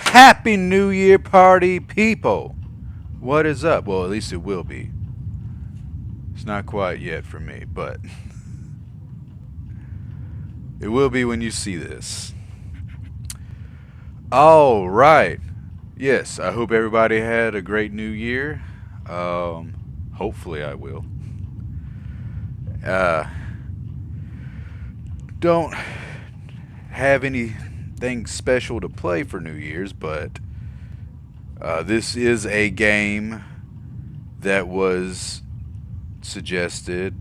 Happy New Year party, people! What is up? Well, at least it will be. It's not quite yet for me, but it will be when you see this. All right. Yes, I hope everybody had a great New Year. Hopefully, I will. Uh, don't have anything special to play for New Year's, but this is a game that was suggested,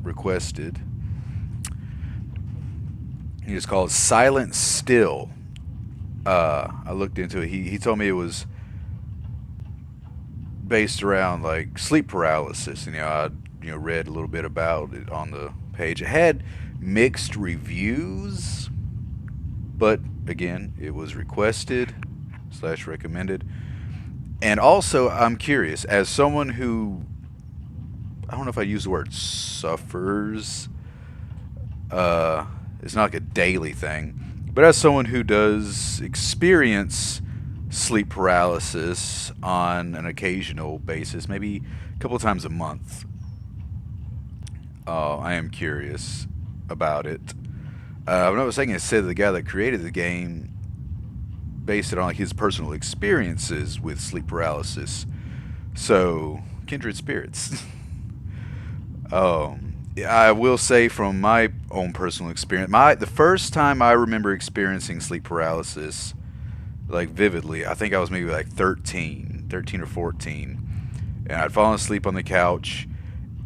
requested. It's called Silent Still. I looked into it. He told me it was based around like sleep paralysis. And, I read a little bit about it on the page. It had mixed reviews, but again, it was requested slash recommended. And also, I'm curious, as someone who, I don't know if I use the word suffers. It's not like a daily thing, but as someone who does experience sleep paralysis on an occasional basis, maybe a couple of times a month, I am curious about it. When I was saying, it said the guy that created the game based it on like his personal experiences with sleep paralysis. So, kindred spirits. I will say from my own personal experience, the first time I remember experiencing sleep paralysis, like vividly, I think I was maybe like 13 or 14, and I'd fallen asleep on the couch,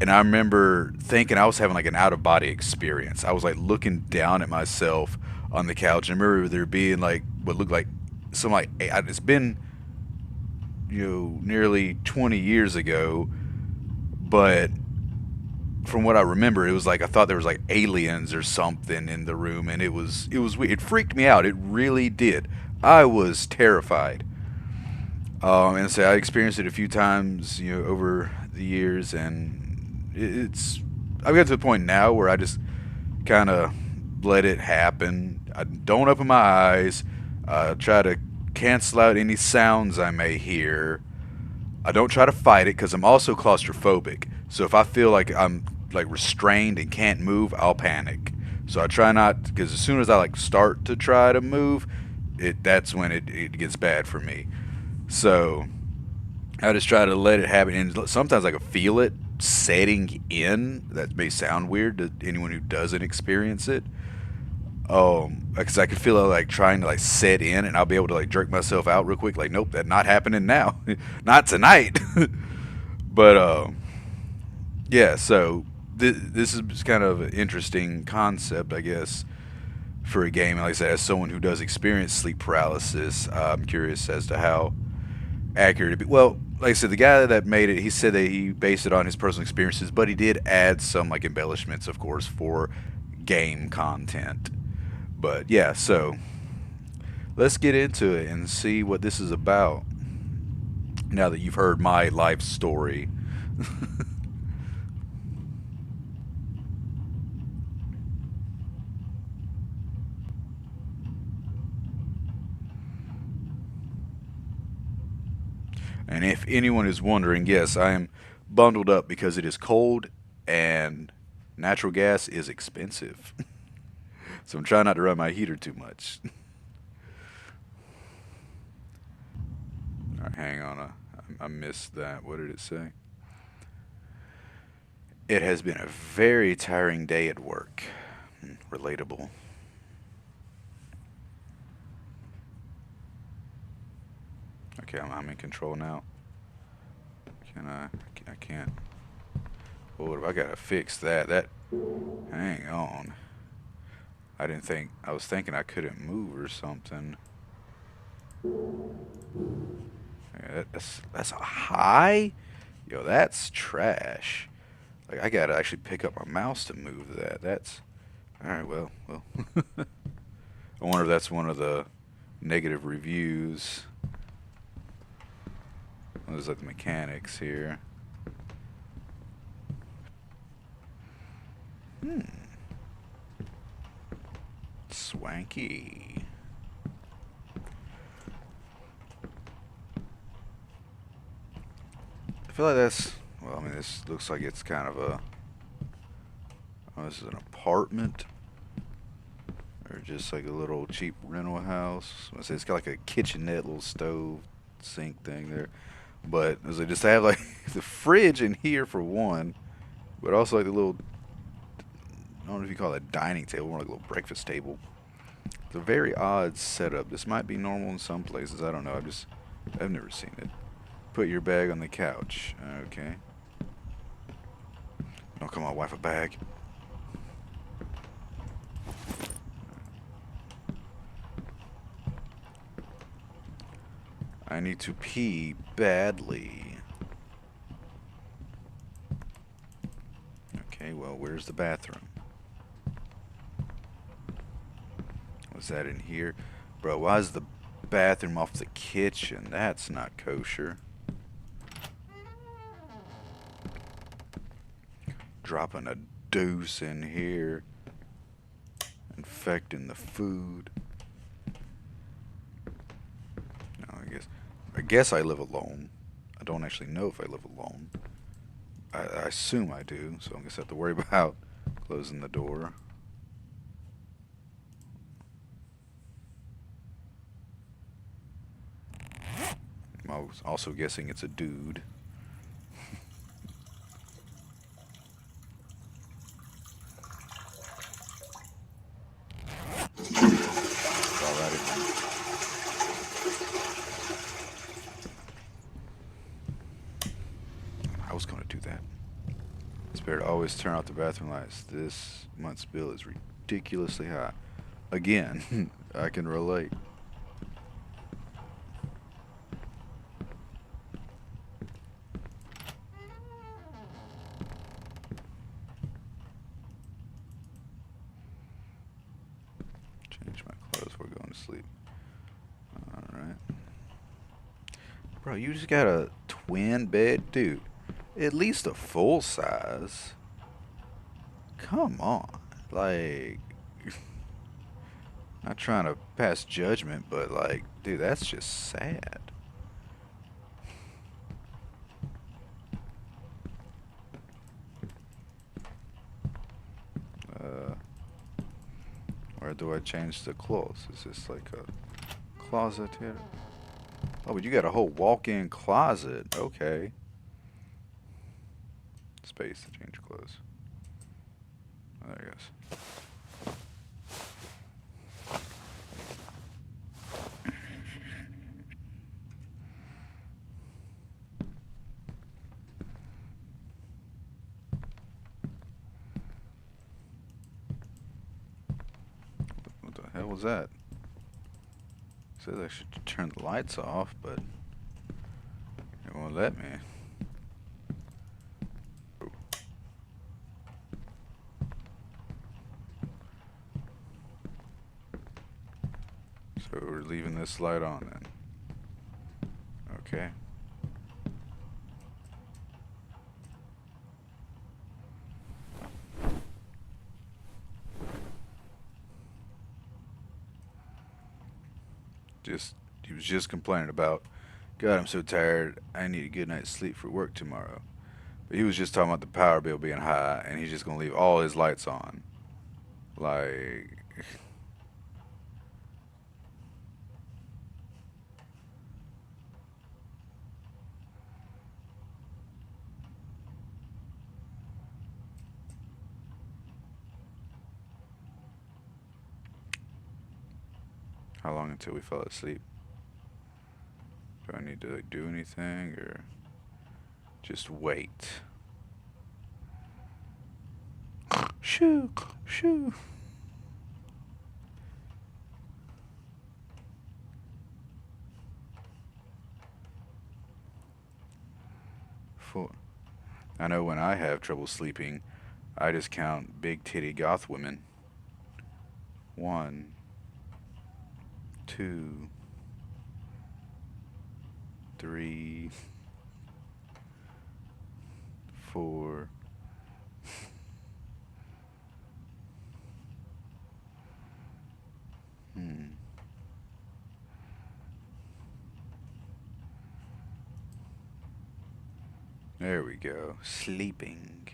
and I remember thinking I was having like an out of body experience. I was like looking down at myself on the couch, and I remember there being like what looked like some like it's been nearly 20 years ago, but from what I remember, it was like I thought there was like aliens or something in the room, and it was weird. It freaked me out. It really did. I was terrified. And so I experienced it a few times, over the years, and it's. I've got to the point now where I just kind of let it happen. I don't open my eyes. Try to cancel out any sounds I may hear. I don't try to fight it because I'm also claustrophobic. So if I feel like I'm like restrained and can't move, I'll panic. So I try not, because as soon as I like start to try to move, that's when it gets bad for me. So I just try to let it happen, and sometimes I can feel it setting in. That may sound weird to anyone who doesn't experience it. Because I could feel it like trying to like set in, and I'll be able to like jerk myself out real quick. Like, nope, that's not happening now, not tonight. But yeah. So this is kind of an interesting concept, I guess, for a game. Like I said, as someone who does experience sleep paralysis, I'm curious as to how accurate it be. Well, like I said, the guy that made it, he said that he based it on his personal experiences, but he did add some like embellishments, of course, for game content. But yeah, so let's get into it and see what this is about. Now that you've heard my life story. And if anyone is wondering, yes, I am bundled up because it is cold and natural gas is expensive. So I'm trying not to run my heater too much. All right, hang on. I missed that. What did it say? It has been a very tiring day at work. Relatable. Okay, I'm in control now. Can I? I can't. What have I got to fix that? Hang on. I didn't think. I was thinking I couldn't move or something. Yeah, that's a high. Yo, that's trash. Like I gotta actually pick up my mouse to move that. That's all right. Well. I wonder if that's one of the negative reviews. There's like the mechanics here. Hmm. Swanky. I feel like that's, well, I mean, this looks like it's kind of a, oh, this is an apartment, or just like a little cheap rental house. I say it's got like a kitchenette, little stove, sink thing there. But as they just have like the fridge in here for one, but also like the little, I don't know if you call it a dining table, more like a little breakfast table. It's a very odd setup. This might be normal in some places. I don't know. I've never seen it. Put your bag on the couch. Okay. Oh, come on, wife, a bag. I need to pee badly. Okay, well, where's the bathroom? Was that in here? Bro, why is the bathroom off the kitchen? That's not kosher. Dropping a deuce in here. Infecting the food. No, I guess I live alone. I don't actually know if I live alone. I assume I do, so I guess I have to worry about closing the door. I'm also guessing it's a dude. Alrighty then. I was gonna do that. It's better to always turn off the bathroom lights. This month's bill is ridiculously high. Again, I can relate. Change my clothes before going to sleep. Alright. Bro, you just got a twin bed? Dude, at least a full size. Come on. Like, not trying to pass judgment, but like, dude, that's just sad. Uh, where do I change the clothes? Is this like a closet here? Oh, but you got a whole walk-in closet. Okay. Space to change clothes. Oh, there it goes. What the hell was that? It says I should turn the lights off, but it won't let me. So we're leaving this light on then. Okay. He was just complaining about, God, I'm so tired. I need a good night's sleep for work tomorrow. But he was just talking about the power bill being high, and he's just gonna leave all his lights on. Like, how long until we fall asleep? Do I need to like, do anything or just wait? Shoo, shoo. Four. I know when I have trouble sleeping, I just count big titty goth women. 1, 2, 3, 4. Hmm. There we go. Sleeping.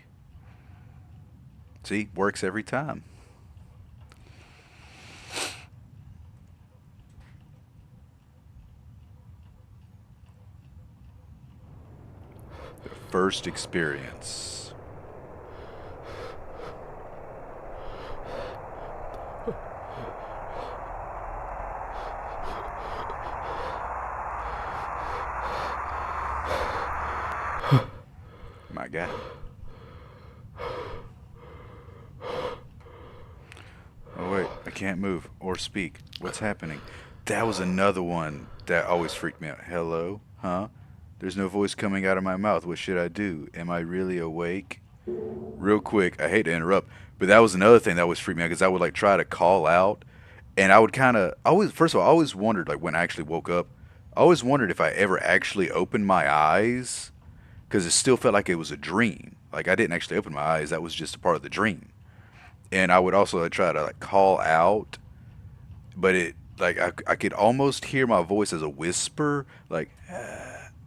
See, works every time. First experience. My God. Oh, wait. I can't move or speak. What's happening? That was another one that always freaked me out. Hello? Huh? There's no voice coming out of my mouth. What should I do? Am I really awake? Real quick, I hate to interrupt, but that was another thing that always freaked me out because I would like try to call out, and I would kind of always. First of all, I always wondered like when I actually woke up, I always wondered if I ever actually opened my eyes because it still felt like it was a dream. Like I didn't actually open my eyes; that was just a part of the dream. And I would also like, try to like call out, but it like I could almost hear my voice as a whisper, like,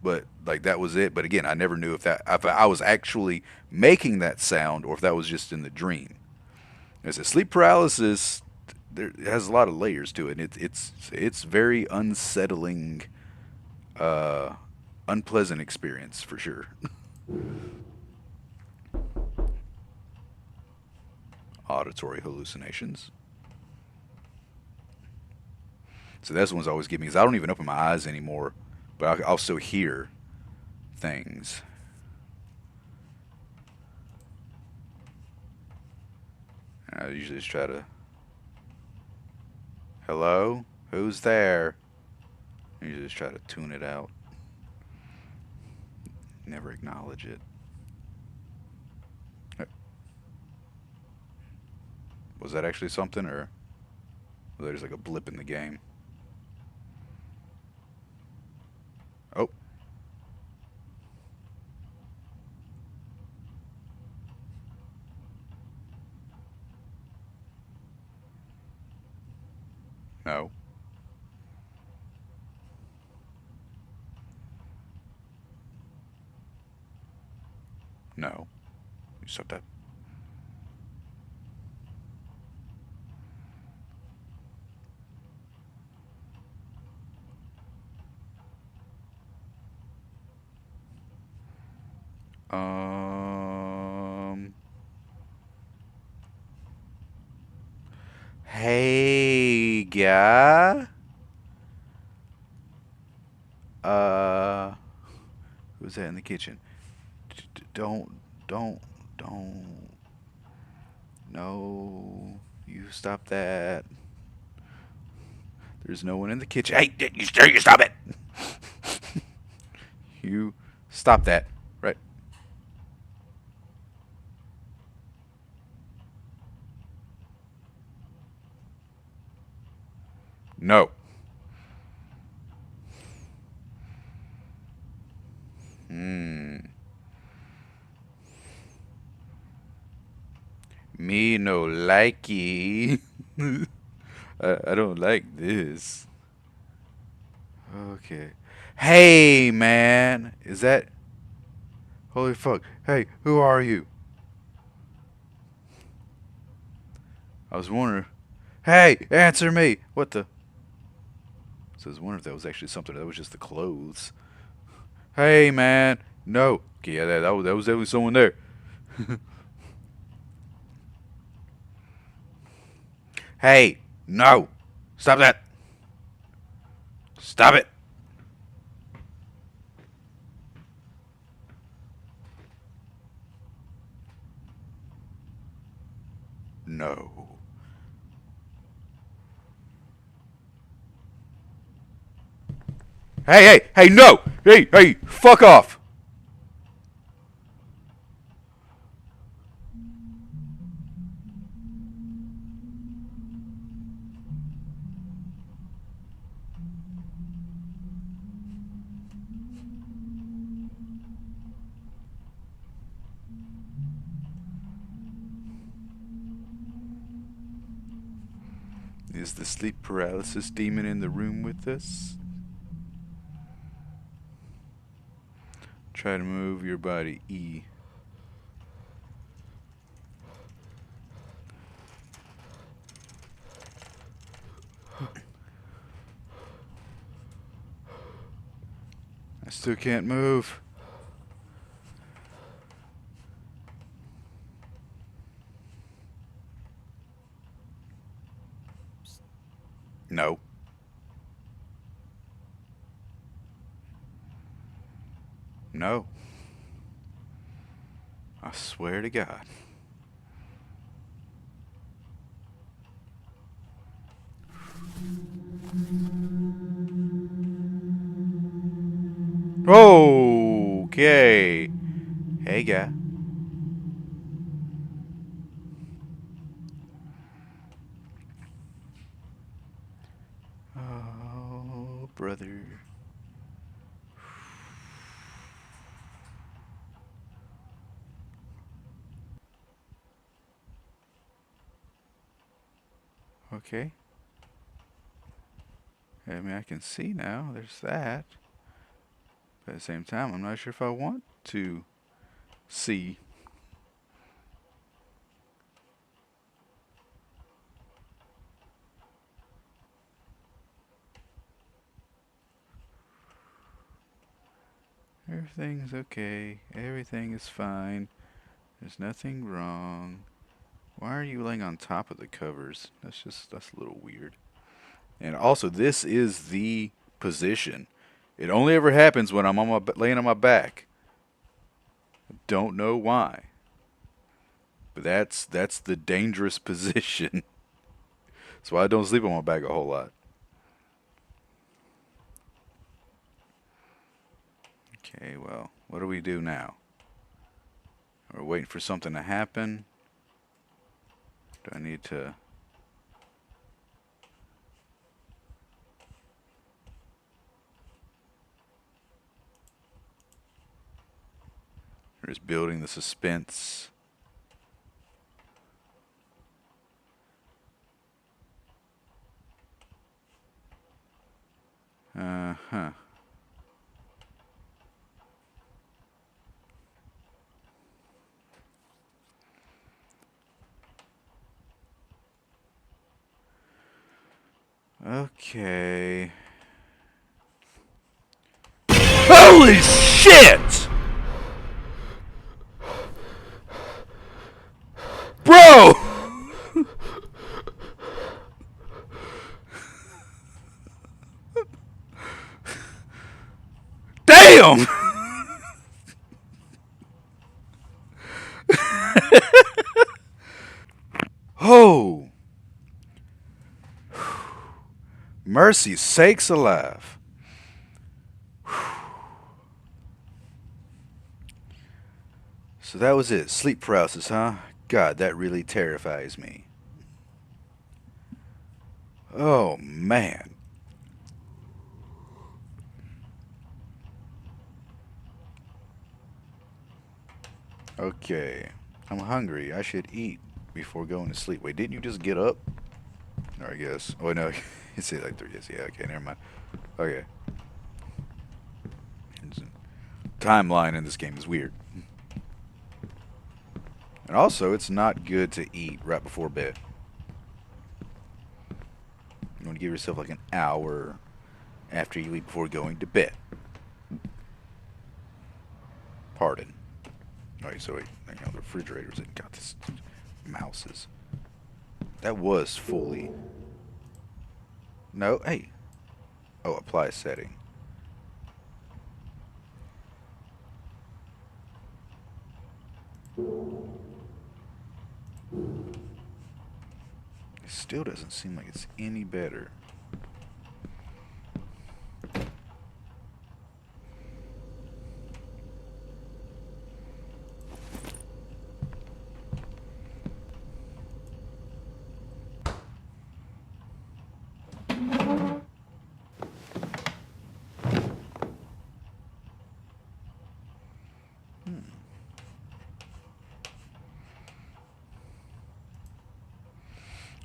but like that was it. But again, I never knew if I was actually making that sound or if that was just in the dream. As a sleep paralysis, it has a lot of layers to it. It's very unsettling, uh, unpleasant experience for sure. Auditory hallucinations. So that's the ones I always give me because I don't even open my eyes anymore, but I'll still hear things. I usually just try to, hello, who's there? I usually just try to tune it out, never acknowledge it. Was that actually something, or was that just like a blip in the game? Oh, no, no. You stop that. Um, hey, guy. Uh, who's that in the kitchen? Don't, don't, don't. No, you stop that. There's no one in the kitchen. Hey, you stop it. You stop that. Right? No. Hmm. Me no likey. I don't like this. Okay. Hey, man. Is that. Holy fuck. Hey, who are you? I was wondering. Hey, answer me. What the. So I was wondering if that was actually something that was just the clothes. Hey, man. No. Okay, yeah, that was definitely someone there. Hey, no. Stop that. Stop it. No. Hey, no. Hey, fuck off. Is the sleep paralysis demon in the room with us? Try to move your body. E. I still can't move. No. No. I swear to God. Okay. Hey, guy. Oh, brother. Okay. I mean, I can see now. There's that. But at the same time, I'm not sure if I want to see. Everything's okay. Everything is fine. There's nothing wrong. Why are you laying on top of the covers? That's a little weird. And also, this is the position. It only ever happens when I'm on my laying on my back. Don't know why. But that's the dangerous position. That's why I don't sleep on my back a whole lot. Okay, well, what do we do now? We're waiting for something to happen. Do I need to... We're just building the suspense. Uh-huh. Okay. Holy shit! Bro! Damn! Oh! Mercy sakes alive. So that was it. Sleep paralysis, huh? God, that really terrifies me. Oh, man. Okay. I'm hungry. I should eat before going to sleep. Wait, didn't you just get up? Or I guess. Oh, no. It's like 3 days. Yeah, okay, never mind. Okay. Timeline in this game is weird. And also, it's not good to eat right before bed. You want to give yourself like an hour after you eat before going to bed. Pardon. Alright, so wait, you know, the refrigerator's in. Got this mouses. That was fully. No, hey. Oh, apply setting. It still doesn't seem like it's any better.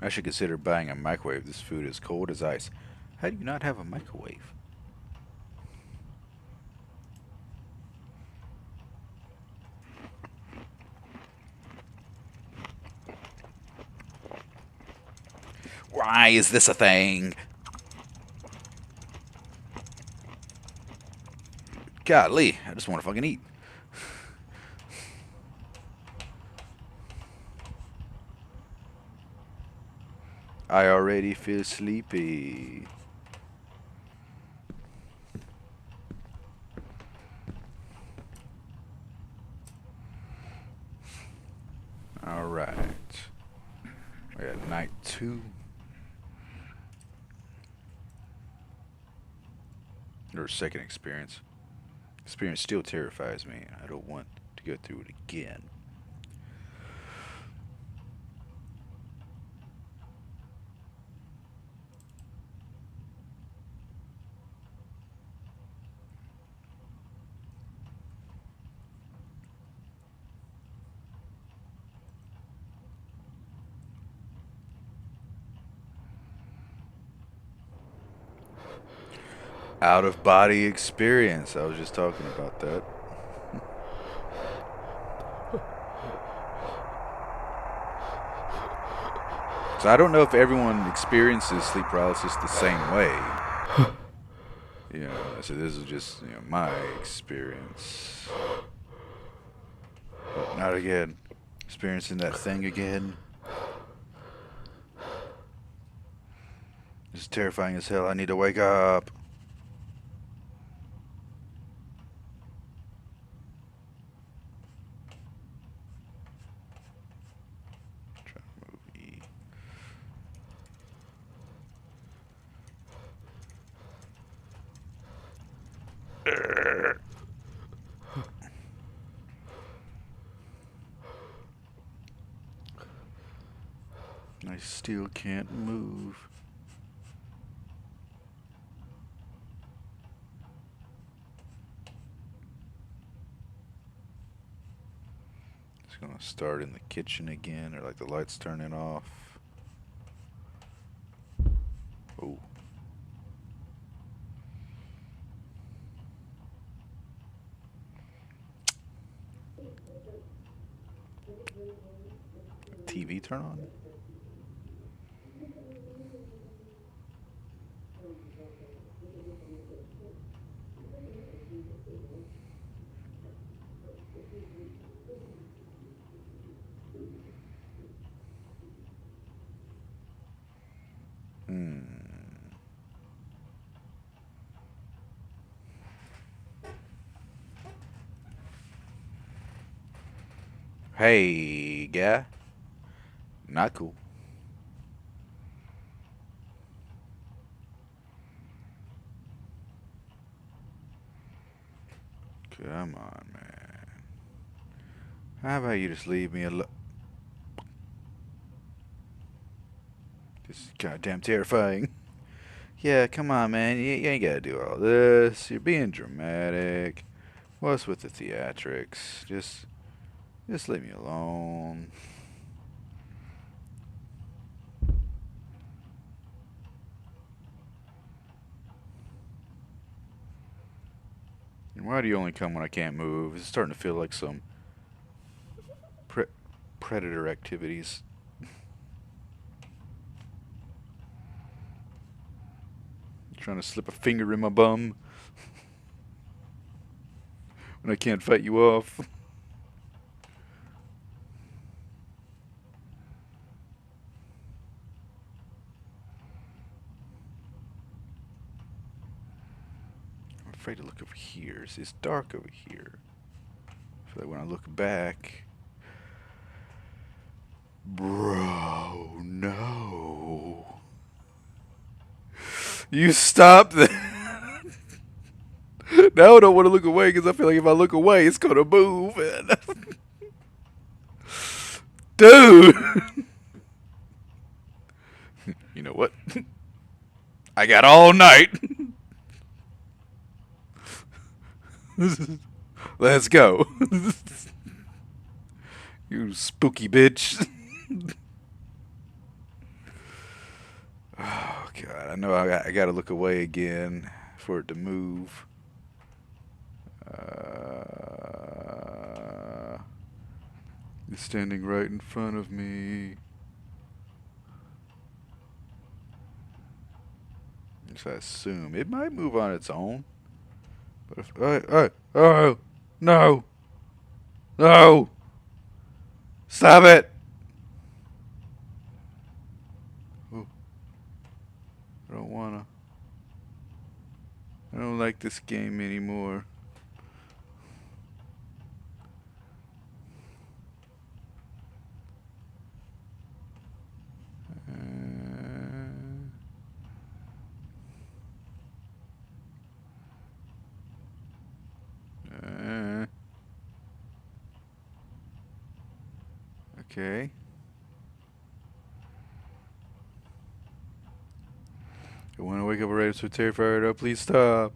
I should consider buying a microwave. This food is cold as ice. How do you not have a microwave? Why is this a thing? Golly, I just want to fucking eat. I already feel sleepy. Alright. We're at night 2. Or second experience. Experience still terrifies me. I don't want to go through it again. Out of body experience. I was just talking about that. So I don't know if everyone experiences sleep paralysis the same way. So this is just my experience. But not again. Experiencing that thing again. This is terrifying as hell. I need to wake up. Try to move E. I still can't move. It's gonna start in the kitchen again, or like the lights turning off. Oh. TV turn on? Hey, guy. Not cool. Come on, man. How about you just leave me alone? This is goddamn terrifying. Yeah, come on, man. You ain't gotta do all this. You're being dramatic. What's with the theatrics? Just leave me alone. And why do you only come when I can't move? It's starting to feel like some predator activities. Trying to slip a finger in my bum when I can't fight you off. I'm afraid to look over here. It's dark over here. I feel like when I look back... Bro, no. You stop that. Now I don't want to look away because I feel like if I look away, it's going to move. Dude. You know what? I got all night. Let's go. You spooky bitch. Oh, God. I know I got to look away again for it to move. It's standing right in front of me. least I assume. It might move on its own. But if... oh! No! No! Stop it! Oh, I don't wanna. I don't like this game anymore. Okay. I want to wake up already, so terrified. Oh, please stop.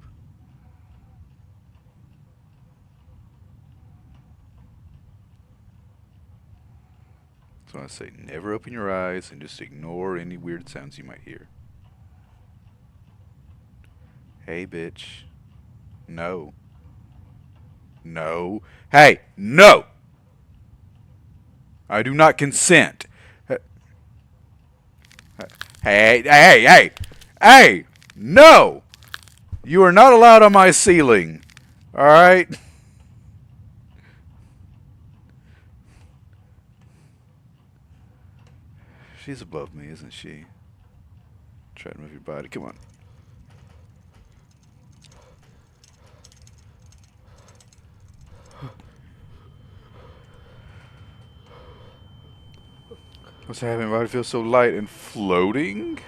So I say never open your eyes and just ignore any weird sounds you might hear. Hey, bitch. No. No. Hey, no! I do not consent. Hey! Hey! No! You are not allowed on my ceiling. Alright? She's above me, isn't she? Try to move your body. Come on. What's happening? Why do I feel so light and floating?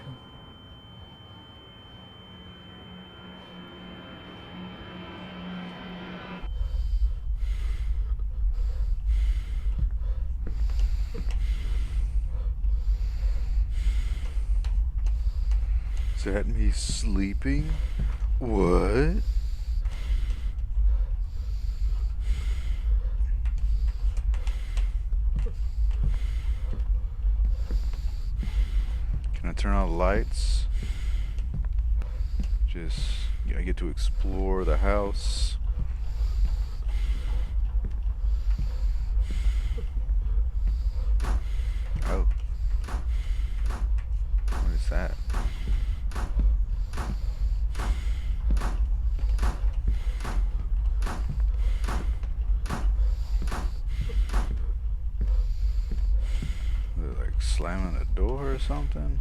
Is that me sleeping? What? Can I turn on the lights? I get to explore the house. Oh. What is that? Is it like slamming a door or something?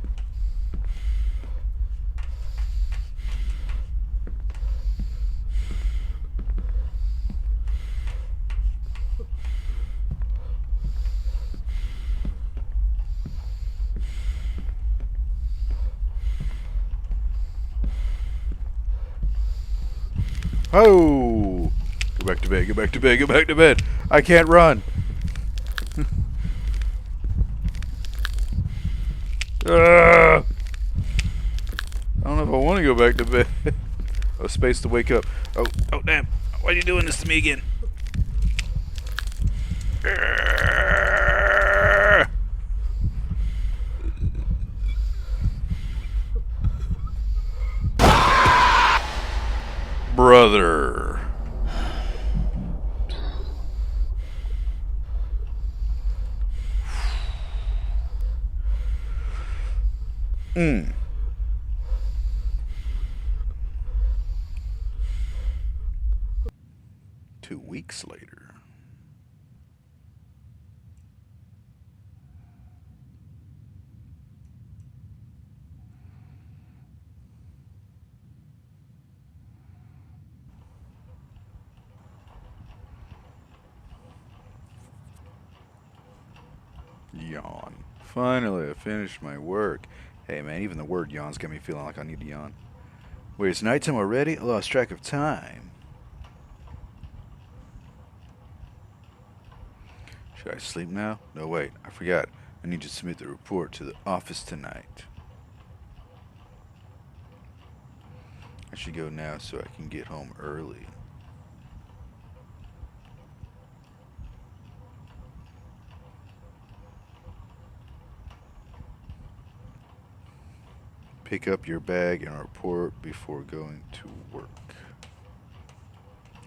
Oh! Go back to bed, go back to bed, go back to bed. I can't run. I don't know if I want to go back to bed. Oh, space to wake up. Oh, damn. Why are you doing this to me again? Brother. Mm. Two weeks later. Yawn. Finally, I finished my work. Hey man, even the word yawn's got me feeling like I need to yawn. Wait, it's nighttime already? I lost track of time. Should I sleep now? No, wait, I forgot. I need to submit the report to the office tonight. I should go now so I can get home early. Pick up your bag and report before going to work.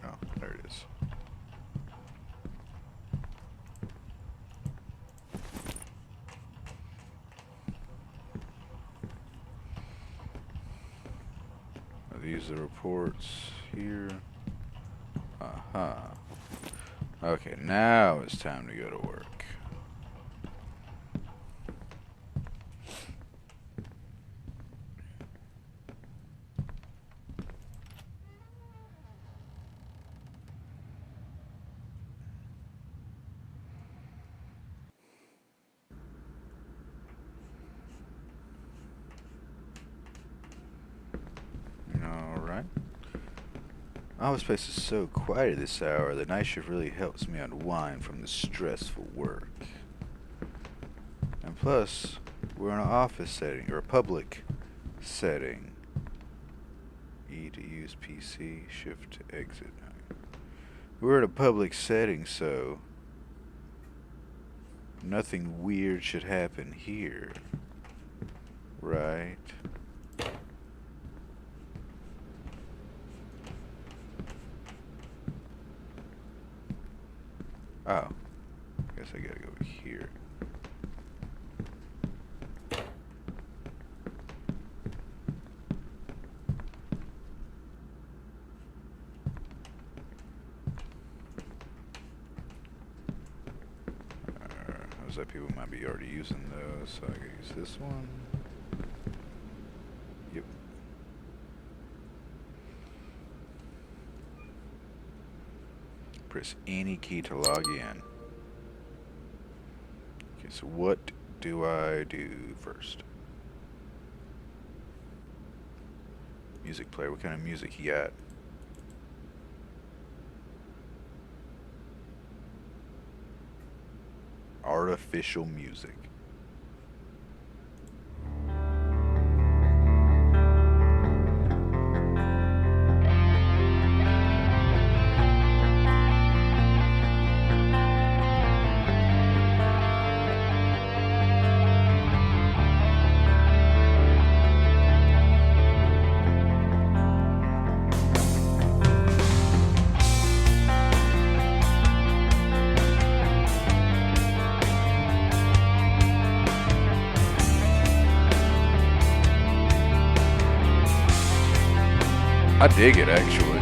Oh, there it is. use the reports here. Uh-huh. Okay, now it's time to go to work. Alright. Oh, this place is so quiet at this hour. The night shift really helps me unwind from the stressful work. And plus, we're in an office setting, or a public setting. E to use PC, shift to exit. We're in a public setting, so nothing weird should happen here. Right? Oh. Guess I gotta go here. Looks like people might be already using those, so I gotta use this one. Yep. Press any key to log in. Okay, so what do I do first? Music player. What kind of music you got? Artificial music. I dig it, actually.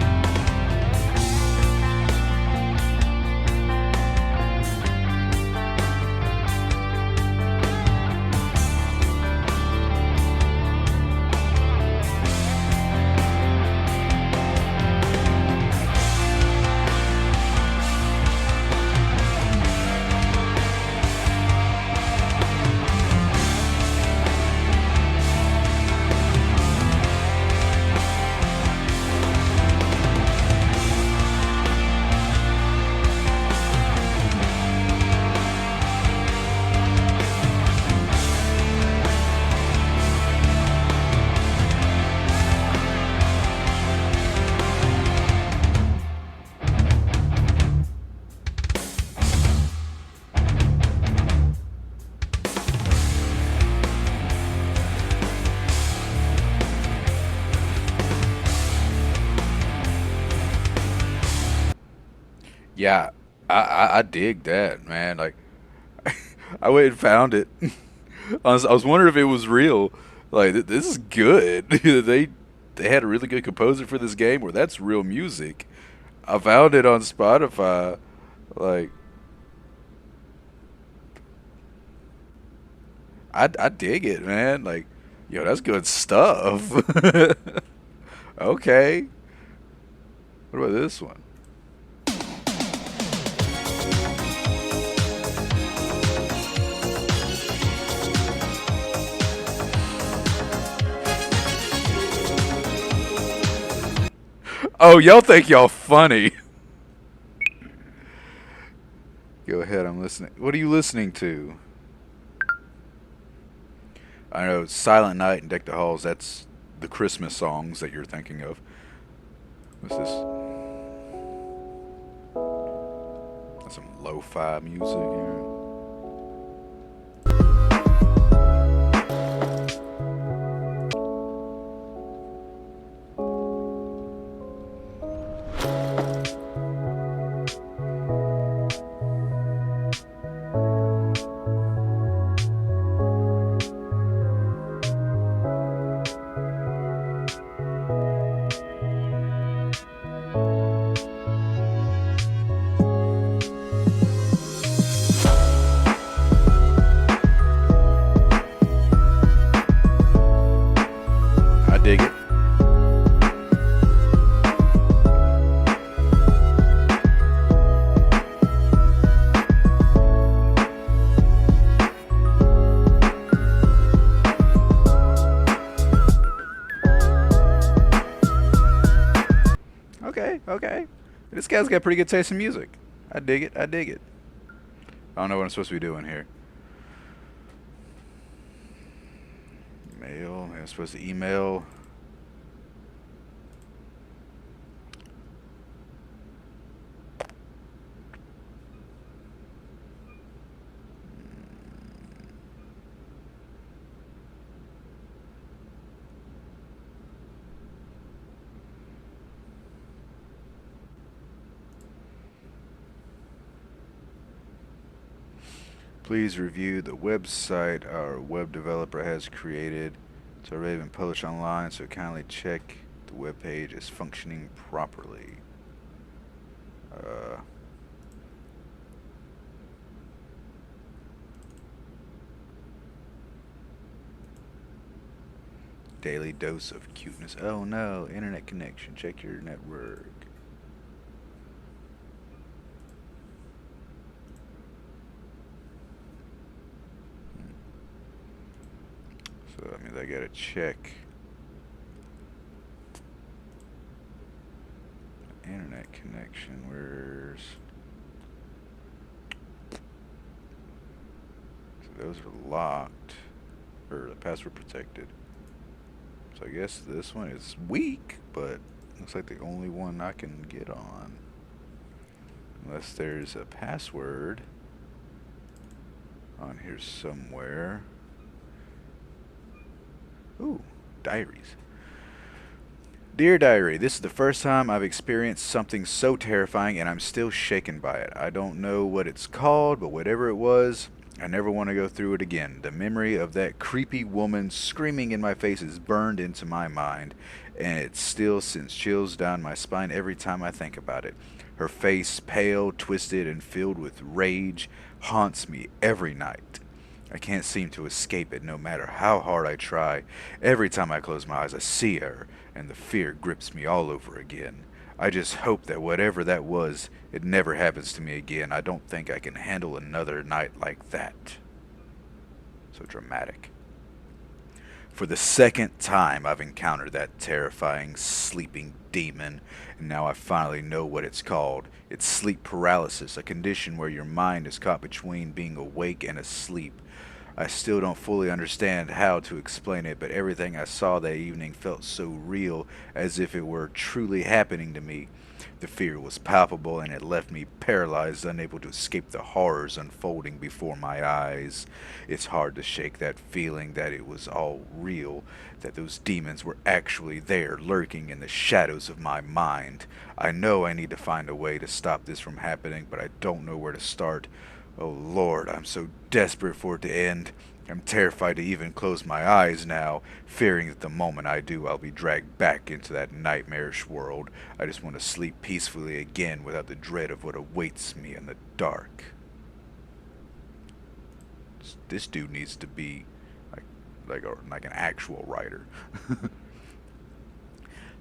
Yeah, I dig that, man. Like, I went and found it. I was wondering if it was real. Like, this is good. They had a really good composer for this game, where that's real music. I found it on Spotify. Like, I dig it, man. Like, yo, that's good stuff. Okay. What about this one? Oh, y'all think y'all funny. Go ahead, I'm listening. What are you listening to? I know Silent Night and Deck the Halls, that's the Christmas songs that you're thinking of. What's this? That's some lo-fi music here. guy's got pretty good taste in music. I dig it. I dig it. I don't know what I'm supposed to be doing here. Mail. I'm supposed to email. Please review the website our web developer has created. It's already been published online, so kindly check the web page is functioning properly. Uh, Daily dose of cuteness. Oh no, internet connection. Check your network. So that means I gotta check internet connection. Where's... So those are locked. Or the password protected. So I guess this one is weak, but looks like the only one I can get on. Unless there's a password on here somewhere. Ooh, diaries. Dear Diary, this is the first time I've experienced something so terrifying and I'm still shaken by it. I don't know what it's called, but whatever it was, I never want to go through it again. The memory of that creepy woman screaming in my face is burned into my mind, and it still sends chills down my spine every time I think about it. Her face, pale, twisted, and filled with rage, haunts me every night. I can't seem to escape it no matter how hard I try. Every time I close my eyes, I see her, and the fear grips me all over again. I just hope that whatever that was, it never happens to me again. I don't think I can handle another night like that. So dramatic. For the second time, I've encountered that terrifying, sleeping demon, and now I finally know what it's called. It's sleep paralysis, a condition where your mind is caught between being awake and asleep. I still don't fully understand how to explain it, but everything I saw that evening felt so real, as if it were truly happening to me. The fear was palpable, and it left me paralyzed, unable to escape the horrors unfolding before my eyes. It's hard to shake that feeling that it was all real, that those demons were actually there, lurking in the shadows of my mind. I know I need to find a way to stop this from happening, but I don't know where to start. Oh Lord, I'm so desperate for it to end. I'm terrified to even close my eyes now, fearing that the moment I do, I'll be dragged back into that nightmarish world. I just want to sleep peacefully again without the dread of what awaits me in the dark. This dude needs to be like an actual writer.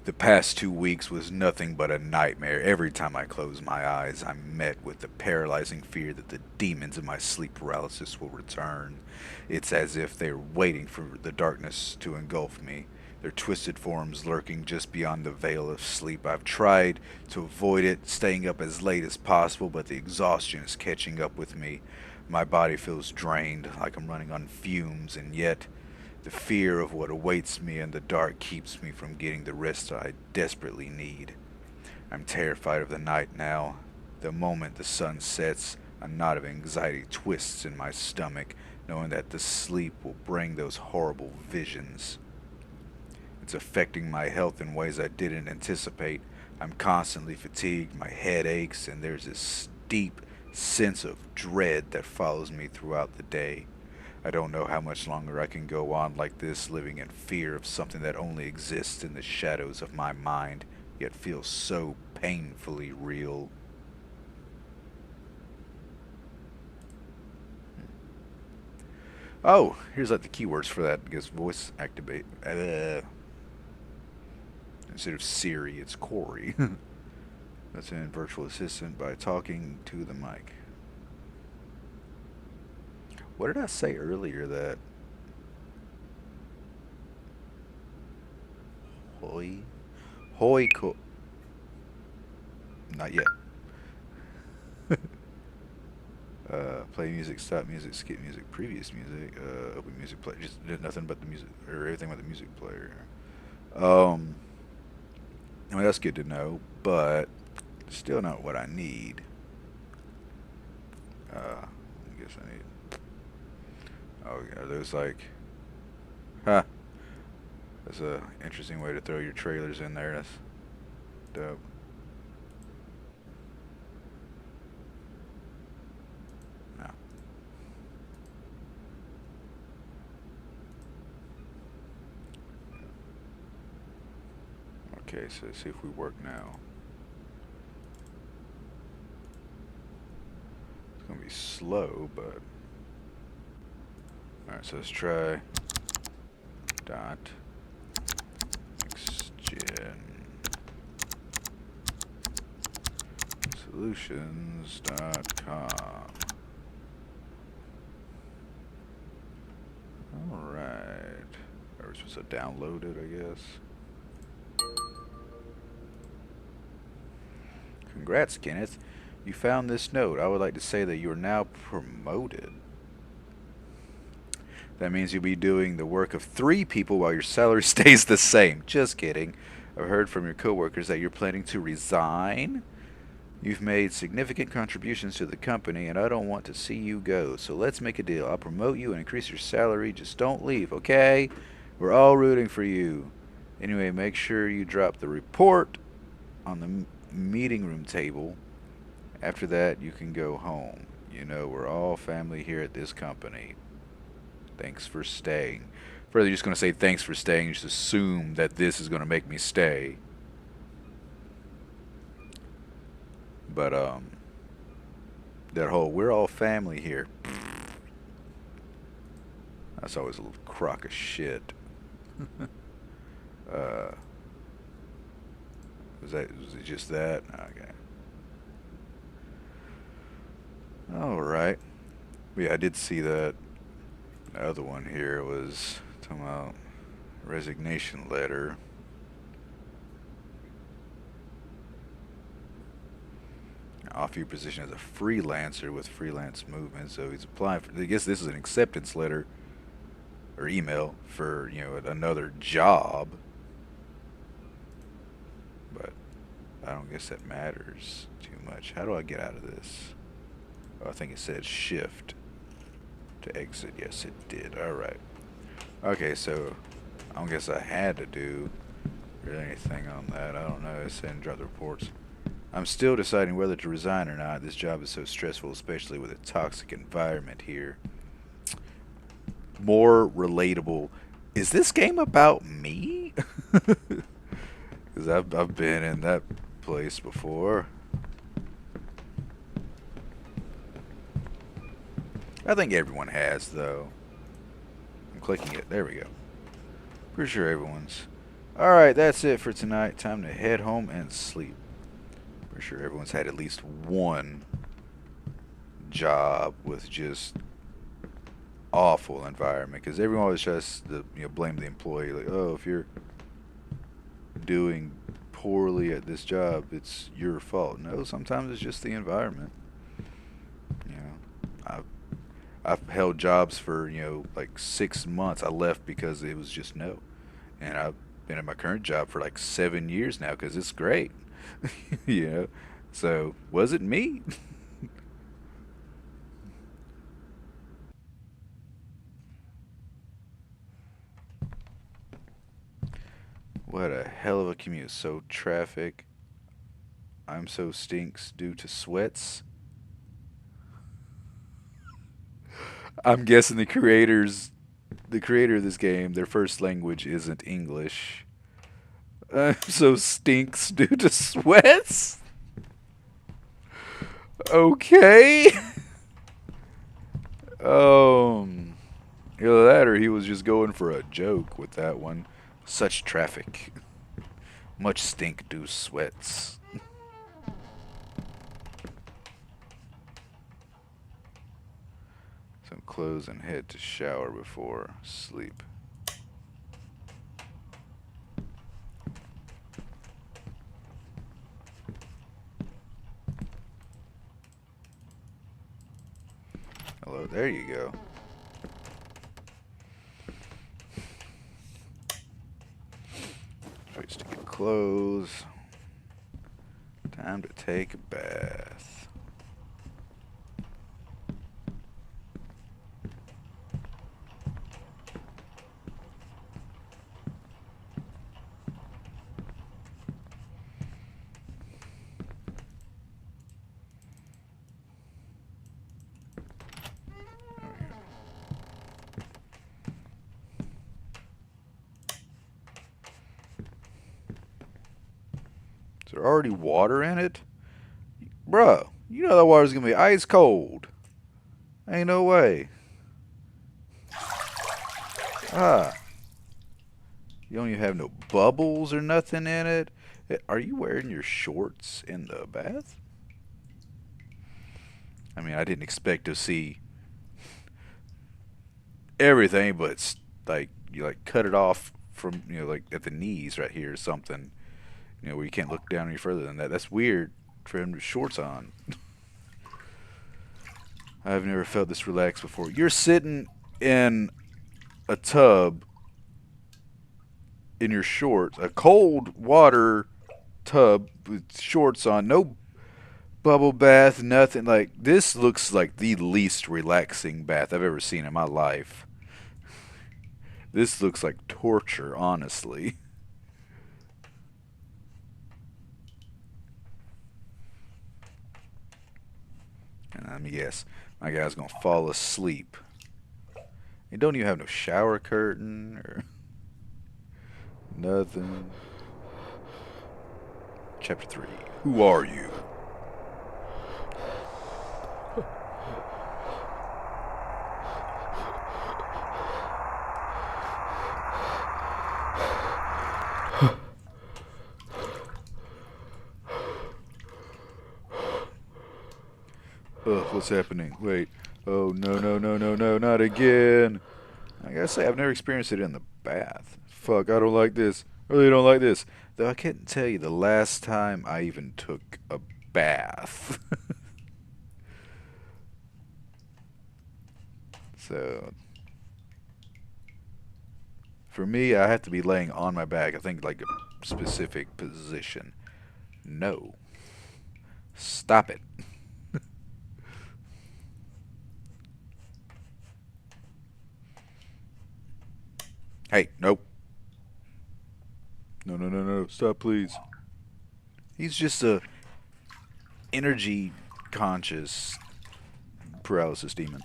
The past 2 weeks was nothing but a nightmare. Every time I close my eyes, I'm met with the paralyzing fear that the demons of my sleep paralysis will return. It's as if they're waiting for the darkness to engulf me, their twisted forms lurking just beyond the veil of sleep. I've tried to avoid it, staying up as late as possible, but the exhaustion is catching up with me. My body feels drained, like I'm running on fumes, and yet the fear of what awaits me in the dark keeps me from getting the rest I desperately need. I'm terrified of the night now. The moment the sun sets, a knot of anxiety twists in my stomach, knowing that the sleep will bring those horrible visions. It's affecting my health in ways I didn't anticipate. I'm constantly fatigued, my head aches, and there's this deep sense of dread that follows me throughout the day. I don't know how much longer I can go on like this, living in fear of something that only exists in the shadows of my mind, yet feels so painfully real. Oh, here's like the keywords for that, because voice activate. Instead of Siri, it's Corey. That's in virtual assistant by talking to the mic. What did I say earlier that Hoi? Hoi co... Not yet. play music, stop music, skip music, previous music, open music player. Just did nothing but the music, or everything but the music player. Um, I mean, that's good to know, but still not what I need. I guess I need. Oh, yeah, there's like, huh? That's a interesting way to throw your trailers in there. That's dope. No. Okay, so let's see if we work now. It's gonna be slow, but all right. So let's try dot nextgen solutions.com. All right. Are we supposed to download it? I guess. Congrats, Kenneth. You found this note. I would like to say that you are now promoted. That means you'll be doing the work of 3 people while your salary stays the same. Just kidding. I've heard from your coworkers that you're planning to resign. You've made significant contributions to the company, and I don't want to see you go. So let's make a deal. I'll promote you and increase your salary. Just don't leave, okay? We're all rooting for you. Anyway, make sure you drop the report on the meeting room table. After that, you can go home. You know, we're all family here at this company. Thanks for staying. Further, you're just going to say thanks for staying. Just assume that this is going to make me stay. But, that whole, we're all family here. That's always a little crock of shit. uh, was it just that? Okay. Alright. Yeah, I did see that. The other one here was talking about resignation letter. Offer your position as a freelancer with freelance movement. So he's applying for. I guess this is an acceptance letter or email for another job. But I don't guess that matters too much. How do I get out of this? Oh, I think it said shift to exit. Yes, it did. All right. Okay, so I don't guess I had to do really anything on that. I don't know. It said drop the reports. I'm still deciding whether to resign or not. This job is so stressful, especially with a toxic environment here. More relatable. Is this game about me? Because I've been in that place before. I think everyone has, though. I'm clicking it. There we go. Pretty sure everyone's. Alright, that's it for tonight. Time to head home and sleep. Pretty sure everyone's had at least one job with just awful environment. Because everyone always tries to blame the employee. Like, oh, if you're doing poorly at this job, it's your fault. No, sometimes it's just the environment. I've held jobs for, like 6 months. I left because it was just no. And I've been at my current job for like 7 years now because it's great. So, was it me? What a hell of a commute. So, traffic. I'm so stinks due to sweats. I'm guessing the creator of this game, their first language isn't English. So stinks due to sweats? Okay. Either that or he was just going for a joke with that one. Such traffic. Much stink due sweats. So close and head to shower before sleep. Oh, there you go. Switch to get clothes. Time to take a bath. Is there already water in it? Bruh, you know that water's gonna be ice cold. Ain't no way. Ah, you don't even have no bubbles or nothing in it. Are you wearing your shorts in the bath? I mean, I didn't expect to see everything, but like you like cut it off from like at the knees right here or something. Where you can't look down any further than that. That's weird for him with shorts on. I've never felt this relaxed before. You're sitting in a tub in your shorts, a cold water tub with shorts on, no bubble bath, nothing. Like, this looks like the least relaxing bath I've ever seen in my life. This looks like torture, honestly. And let me guess, my guy's gonna fall asleep. He don't even have no shower curtain or nothing. Chapter 3. Who are you? Ugh, what's happening? Wait. Oh, no, no, no, no, no, not again. I gotta say, I've never experienced it in the bath. Fuck, I don't like this. I really don't like this. Though I can't tell you the last time I even took a bath. So, for me, I have to be laying on my back. I think like a specific position. No. Stop it. Hey, nope. No, no, no, no. Stop, please. He's just a energy conscious paralysis demon.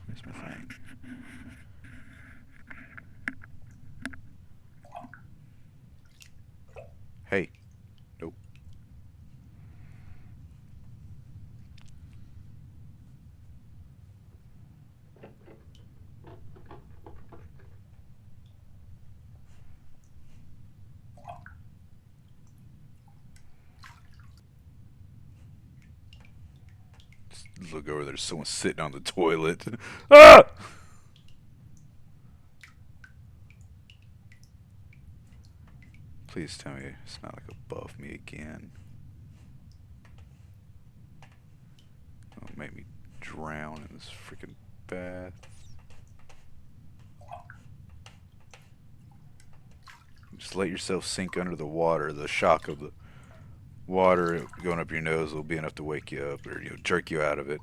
Where's my thing? Hey. Nope. Just look over there. Someone sitting on the toilet. Ah! Please tell me it's not like above me again. Don't make me drown in this freaking bath. Just let yourself sink under the water. The shock of the water going up your nose will be enough to wake you up or jerk you out of it.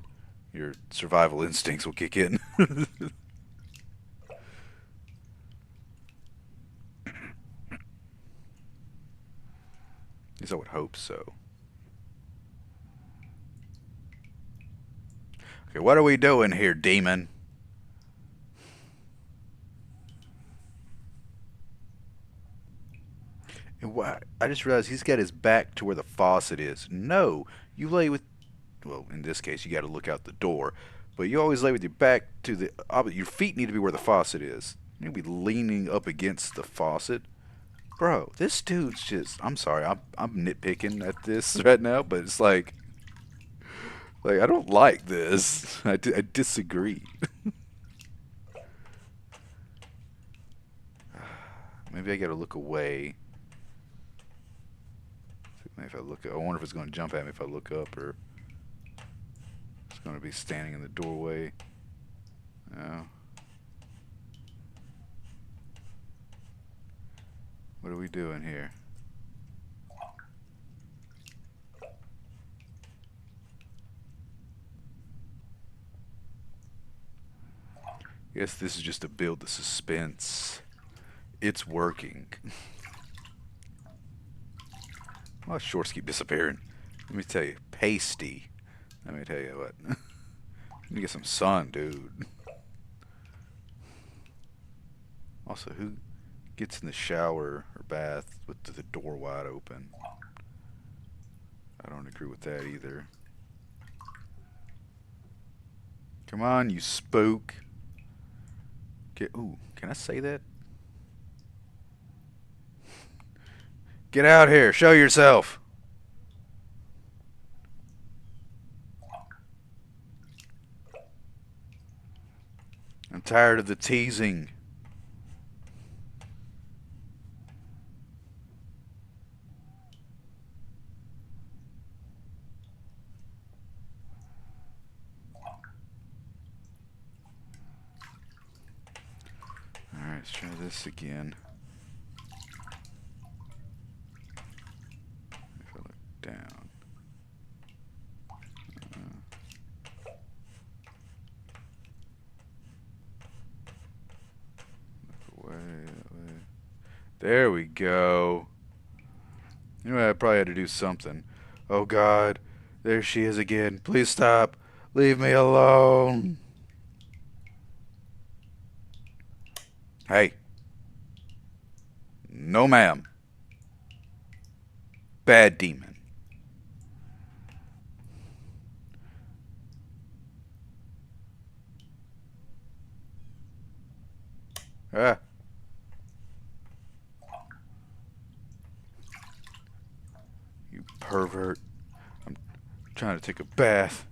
Your survival instincts will kick in. At least I would hope so. Okay, what are we doing here, demon? And why? I just realized he's got his back to where the faucet is. No, you lay with. Well, in this case, you got to look out the door, but you always lay with your back to the. Your feet need to be where the faucet is. You need to be leaning up against the faucet. Bro, this dude's just. I'm sorry, I'm nitpicking at this right now, but it's like I don't like this. I disagree. Maybe I gotta look away. Maybe if I look, I wonder if it's gonna jump at me if I look up, or it's gonna be standing in the doorway. No. What are we doing here? Guess this is just to build the suspense. It's working. Well, shorts keep disappearing. Let me tell you, pasty. Let me tell you what. Let me get some sun, dude. Also, who gets in the shower or bath with the door wide open? I don't agree with that either. Come on, you spook. Ooh, can I say that? Get out here, show yourself. I'm tired of the teasing. Alright, let's try this again. If I look down. Look away, that way. There we go. You know, I probably had to do something. Oh God, there she is again. Please stop. Leave me alone. Hey. No, ma'am. Bad demon. Ah. You pervert. I'm trying to take a bath.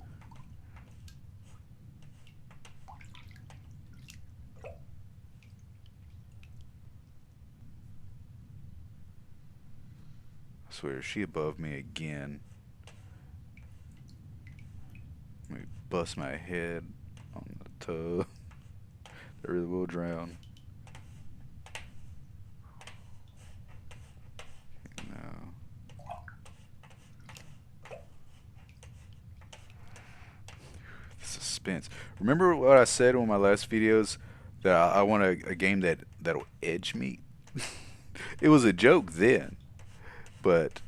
I swear, is she above me again? Let me bust my head on the tub. I really will drown. No. The suspense. Remember what I said in one of my last videos? That I want a game that'll edge me? It was a joke then. But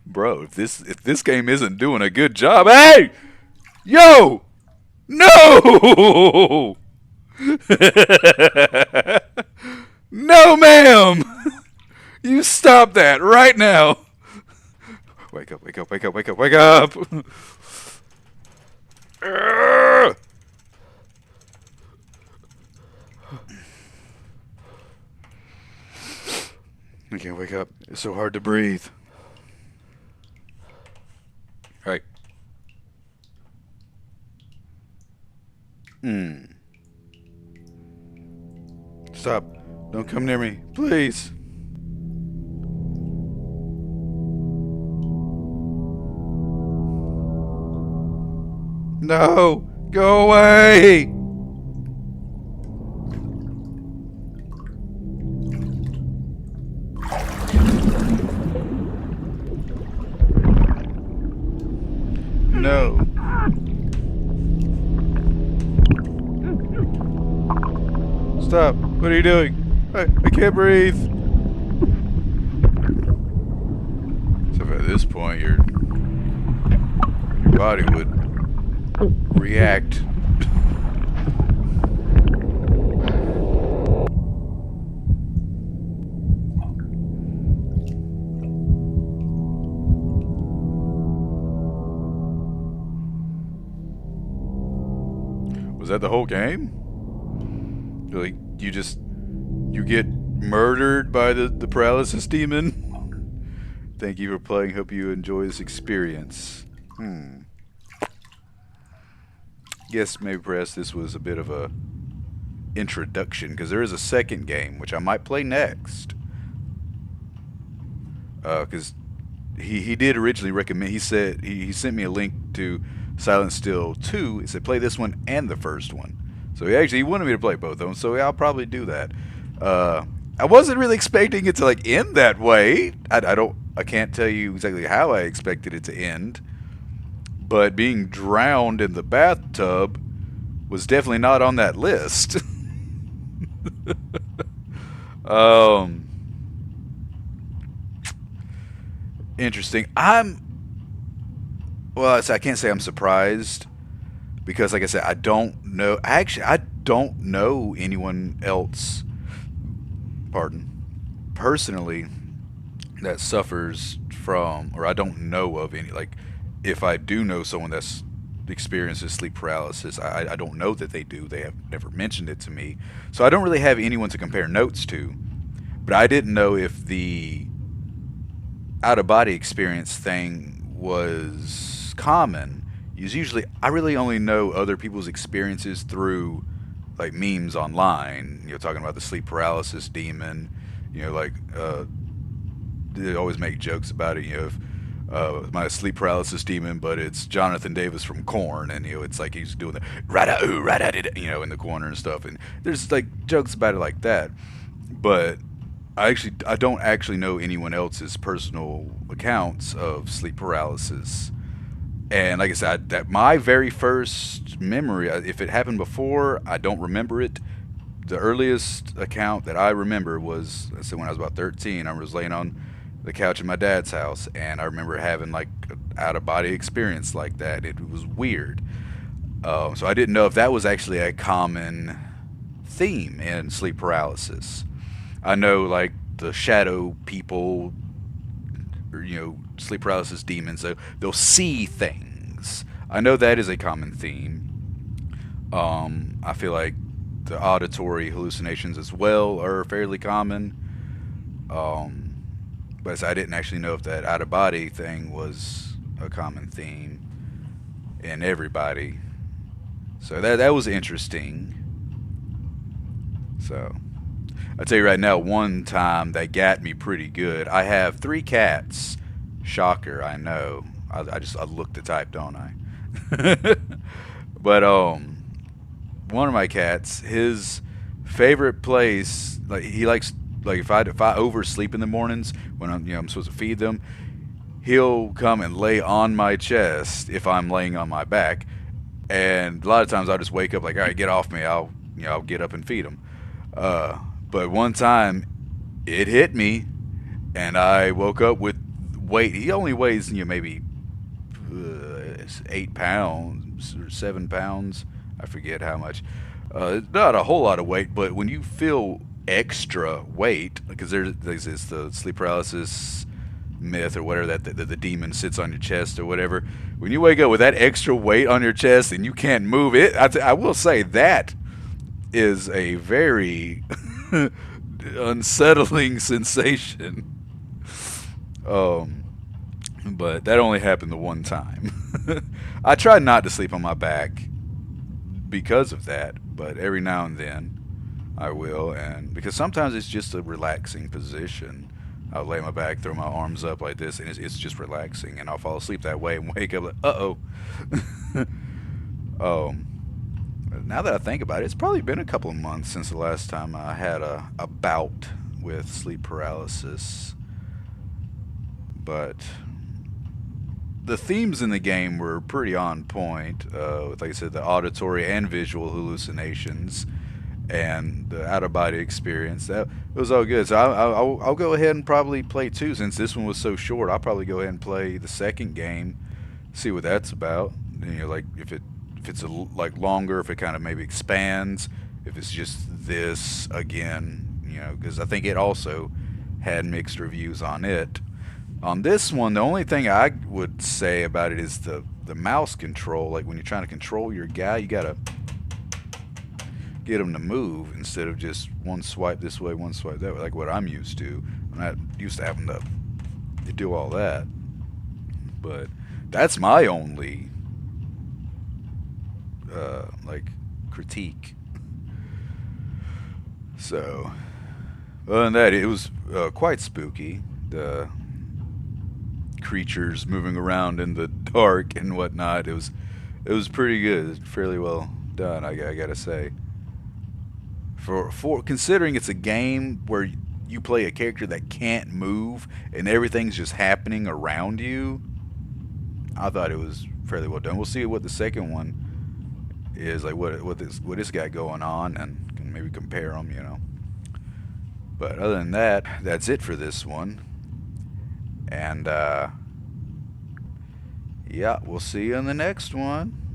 bro, if this game isn't doing a good job, hey, yo, no, no, ma'am, you stop that right now. Wake up, wake up, wake up, wake up, wake up. I can't wake up. It's so hard to breathe. Alright. Stop. Don't come near me. Please. No. Go away. No. Stop. What are you doing? I can't breathe. So at this point, your body would react. Was that the whole game? Like you You get murdered by the paralysis demon. Thank you for playing. Hope you enjoy this experience. Guess maybe perhaps this was a bit of a introduction because there is a second game which I might play next. Because he did originally recommend. He said he sent me a link to Silent Still 2. He said play this one and the first one. So he wanted me to play both of them. So yeah, I'll probably do that. I wasn't really expecting it to like end that way. I can't tell you exactly how I expected it to end. But being drowned in the bathtub was definitely not on that list. um, Interesting. Well, I can't say I'm surprised because, like I said, I don't know. Actually, I don't know anyone else. Pardon. Personally, that suffers from, or I don't know of any. Like, if I do know someone that's experiences sleep paralysis, I don't know that they do. They have never mentioned it to me, so I don't really have anyone to compare notes to. But I didn't know if the out of body experience thing was common. Is usually I really only know other people's experiences through like memes online. You know, talking about the sleep paralysis demon. You know, like they always make jokes about it. You know, if, my sleep paralysis demon, but it's Jonathan Davis from Korn, and you know, it's like he's doing the rada-oo, rada-did, you know, in the corner and stuff. And there's like jokes about it like that, but I don't actually know anyone else's personal accounts of sleep paralysis. And like I said, that my very first memory, if it happened before, I don't remember it. The earliest account that I remember was, I said, when I was about 13. I was laying on the couch in my dad's house, and I remember having like an out of body experience like that. It was weird. So I didn't know if that was actually a common theme in sleep paralysis. I know like the shadow people, or, you know, sleep paralysis demons, they'll see things. I know that is a common theme. I feel like the auditory hallucinations as well are fairly common. But I didn't actually know if that out of body thing was a common theme in everybody. So that was interesting. So I'll tell you right now, one time that got me pretty good. I have 3 cats. Shocker, I know. I look the type, don't I? But one of my cats, his favorite place, like he likes, like if I oversleep in the mornings when I'm supposed to feed them, he'll come and lay on my chest if I'm laying on my back, and a lot of times I'll just wake up like, all right, get off me. I'll get up and feed him. But one time it hit me, and I woke up with weight. He only weighs maybe 8 pounds or 7 pounds. I forget how much. Not a whole lot of weight, but when you feel extra weight, because there's the sleep paralysis myth or whatever that the demon sits on your chest or whatever. When you wake up with that extra weight on your chest and you can't move it, I will say that is a very unsettling sensation. But that only happened the one time. I try not to sleep on my back because of that, but every now and then I will, and because sometimes it's just a relaxing position. I'll lay my back, throw my arms up like this, and it's just relaxing, and I'll fall asleep that way and wake up like, uh-oh. Now that I think about it, it's probably been a couple of months since the last time I had a bout with sleep paralysis. But the themes in the game were pretty on point, with, like I said, the auditory and visual hallucinations and the out-of-body experience. That it was all good. So I'll go ahead and probably play 2, since this one was so short. I'll probably go ahead and play the second game, see what that's about. Like if it's like longer, if it kind of maybe expands, if it's just this again, because I think it also had mixed reviews on it. On this one, the only thing I would say about it is the mouse control. Like when you're trying to control your guy, you gotta get them to move instead of just one swipe this way, one swipe that way, like what I'm used to. I'm not used to having to do all that. But that's my only like critique. So other than that, it was quite spooky. The creatures moving around in the dark and whatnot. It was pretty good, fairly well done. I gotta say. For considering it's a game where you play a character that can't move and everything's just happening around you, I thought it was fairly well done. We'll see what the second one is like. What this got going on, and can maybe compare them. But other than that, that's it for this one. And yeah, we'll see you in the next one.